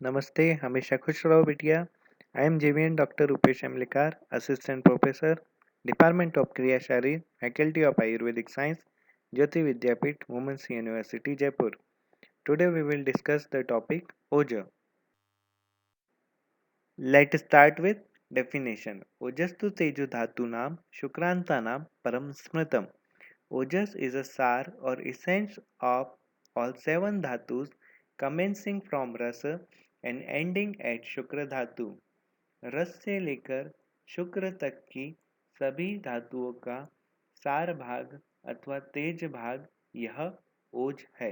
नमस्ते, हमेशा खुश रहो बिटिया। I am JVN doctor Rupesh Emlikar, assistant professor, department of क्रियाशारी, faculty of ayurvedic science, Jyoti Vidyapeeth, women's university, Jaipur. Today we will discuss the topic Oja. Let's start with definition. Ojastu teju dhatunam shukrantanam param smritam. Ojas is a sar or essence of all seven dhatus commencing from rasa and ending at shukra dhatu. रस से लेकर शुक्र तक की सभी धातुओं का सार भाग अथवा तेज भाग यह ओज है.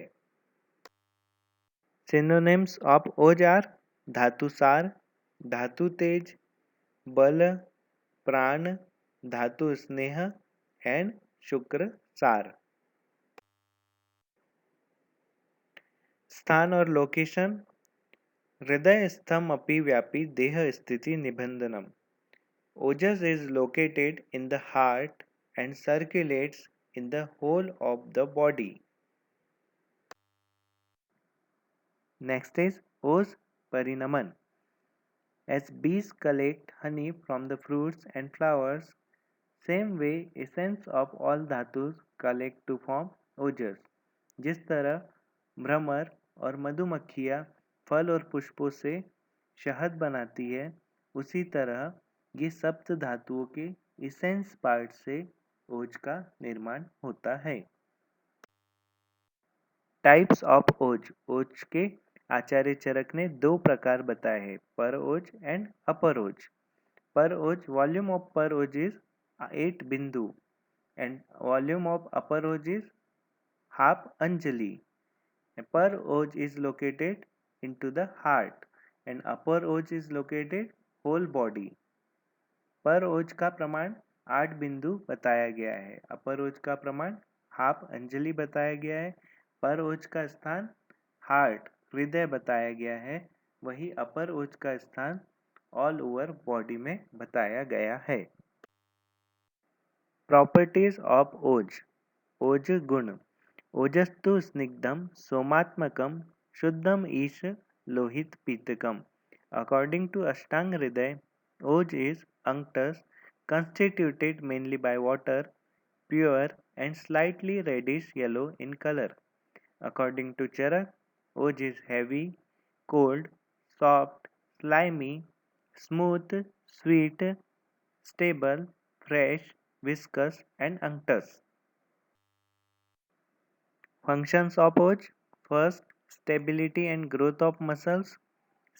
Synonyms of ओज आर धातु सार, धातु तेज, बल, प्राण, धातु स्नेह एंड शुक्र सार. स्थान और लोकेशन. हृदय स्थम अपि व्यापी देह स्थिति निबंधनम. Ojas is located in the heart and circulates in the whole of the body. Next is Oj Parinaman. As bees collect honey from the fruits and flowers, same way essence of all धातुस collect to form ojas. जिस तरह भ्रमर और मधुमक्खियाँ फल और पुष्पों से शहद बनाती है, उसी तरह ये सप्त धातुओं के इसेंस पार्ट से ओज का निर्माण होता है. टाइप्स ऑफ ओज. ओज के आचार्य चरक ने दो प्रकार बताए हैं, पर ओज एंड अपर ओज. पर ओज, वॉल्यूम ऑफ पर ओज इज 8 बिंदु and volume of upper oj is half anjali. Per oj is located into the heart and upper oj is located whole body. पर ओज का प्रमाण 8 बिंदु बताया गया है. अपर ओज का प्रमाण हाफ अंजलि बताया गया है. पर ओज का स्थान हार्ट हृदय बताया गया है. वही अपर ओज का स्थान ऑल ओवर बॉडी में बताया गया है. प्रॉपर्टीज ऑफ ओज. ओज गुण. ओजस्तु स्निग्धम सोमात्मकम शुद्धम ईश Lohit पीतकम. According to Ashtang Hriday, Oj is unctus, constituted mainly by water, pure and slightly reddish yellow in color. According to Charak, Oj is heavy, cold, soft, slimy, smooth, sweet, stable, fresh, viscous and unctus. Functions of Oj. First, stability and growth of muscles.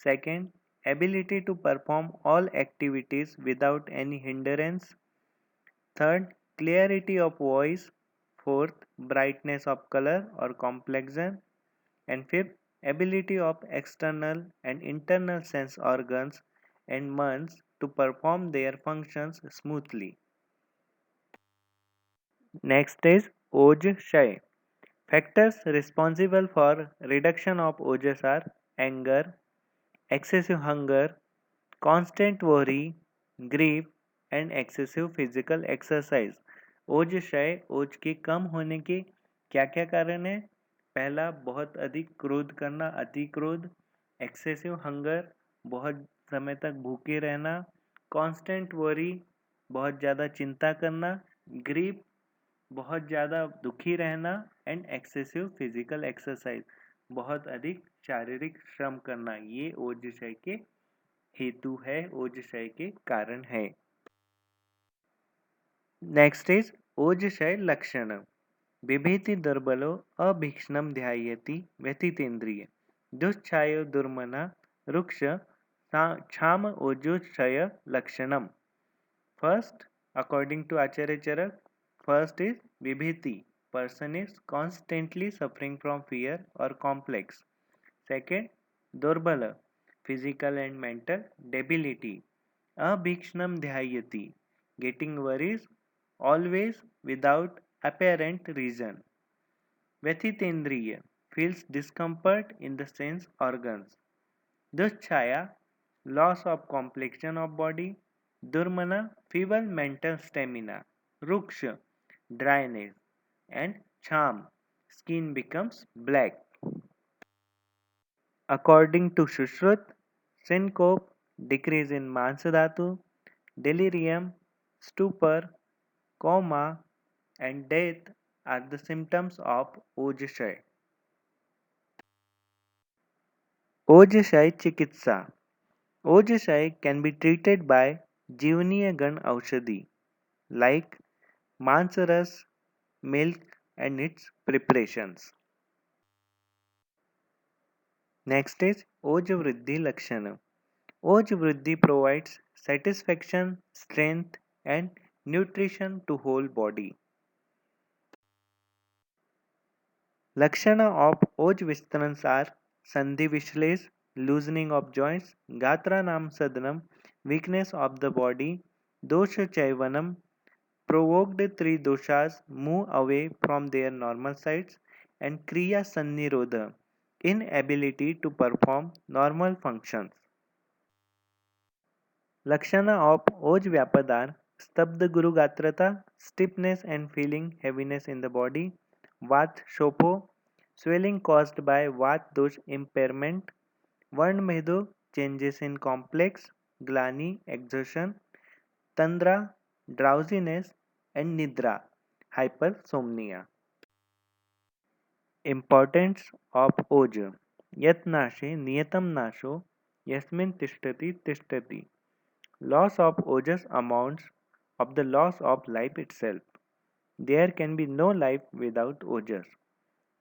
Second, ability to perform all activities without any hindrance. Third, clarity of voice. Fourth, brightness of color or complexion. And fifth, ability of external and internal sense organs and mons to perform their functions smoothly. Next is Oj Shay. Factors responsible for reduction of ojas are anger, excessive hunger, constant worry, grief and excessive physical exercise. ओज क्षय, ओज के कम होने के क्या क्या कारण है? पहला, बहुत अधिक क्रोध करना, अति क्रोध. एक्सेसिव हंगर, बहुत समय तक भूखे रहना. कांस्टेंट वरी, बहुत ज़्यादा चिंता करना. ग्रीफ, बहुत ज़्यादा दुखी रहना. एंड एक्सेसिव फिजिकल एक्सरसाइज, बहुत अधिक शारीरिक श्रम करना. ये ओज क्षय के हेतु है, ओज क्षय के कारण है. नेक्स्ट इज ओज क्षय लक्षण. बिभेति दुर्बलो अभीक्ष्णम ध्यायति व्यथितेन्द्रिय दुश्छायो दुर्मना रुक्ष क्षाम ओजोक्षय लक्षणम. First, according to Acharya Charak, first is vibhiti. Person is constantly suffering from fear or complex. Second, durbala. Physical and mental debility. Abhikshnam dhyayati. Getting worries always without apparent reason. Vathitendriya. Feels discomfort in the sense organs. Duschaya. Loss of complexion of body. Durmana. Feeble mental stamina. Ruksha. Dryness. And cham, skin becomes black. According to Shushruth, syncope, decrease in Mansadhatu, delirium, stupor, coma, and death are the symptoms of Ojshai. Ojshai Chikitsa. Ojshai can be treated by Jivaniya Gan Aushadhi like Mansaras, milk and its preparations. Next is Ojavriddhi Lakshana. Ojavriddhi provides satisfaction, strength and nutrition to whole body. Lakshana of Ojvistarans are Sandhi Vishlesh, loosening of joints, Gatranam Sadhanam, weakness of the body, Dosha Chaivanam, provoked three doshas move away from their normal sites, and Kriya Sannirodha, inability to perform normal functions. Lakshana of Oj Vyapadar, Stabda Guru Gatrata, stiffness and feeling heaviness in the body, Vat Shopo, swelling caused by Vat Dosh impairment, Varn Medu, changes in complex, Glani, exhaustion, Tandra, drowsiness, and Nidra, hypersomnia. Importance of Oj. Yat nashe niyatam nasho, yasmin tishtati tishtati. Loss of ojas amounts of the loss of life itself. There can be no life without ojas.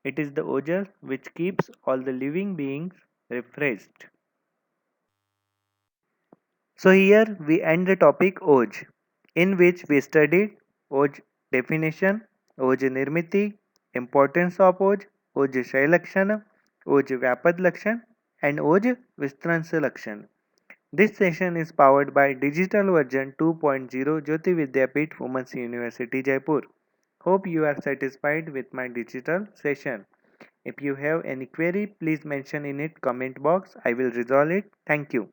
It is the ojas which keeps all the living beings refreshed. So here we end the topic Oj, in which we studied Oj definition, Oj nirmiti, importance of Oj, Oj Shailakshana, Oj Vyapad Lakshan, and Oj Vistransa Lakshan. This session is powered by Digital Version 2.0 Jyoti Vidyapeeth Women's University Jaipur. Hope you are satisfied with my digital session. If you have any query, please mention in it comment box. I will resolve it. Thank you.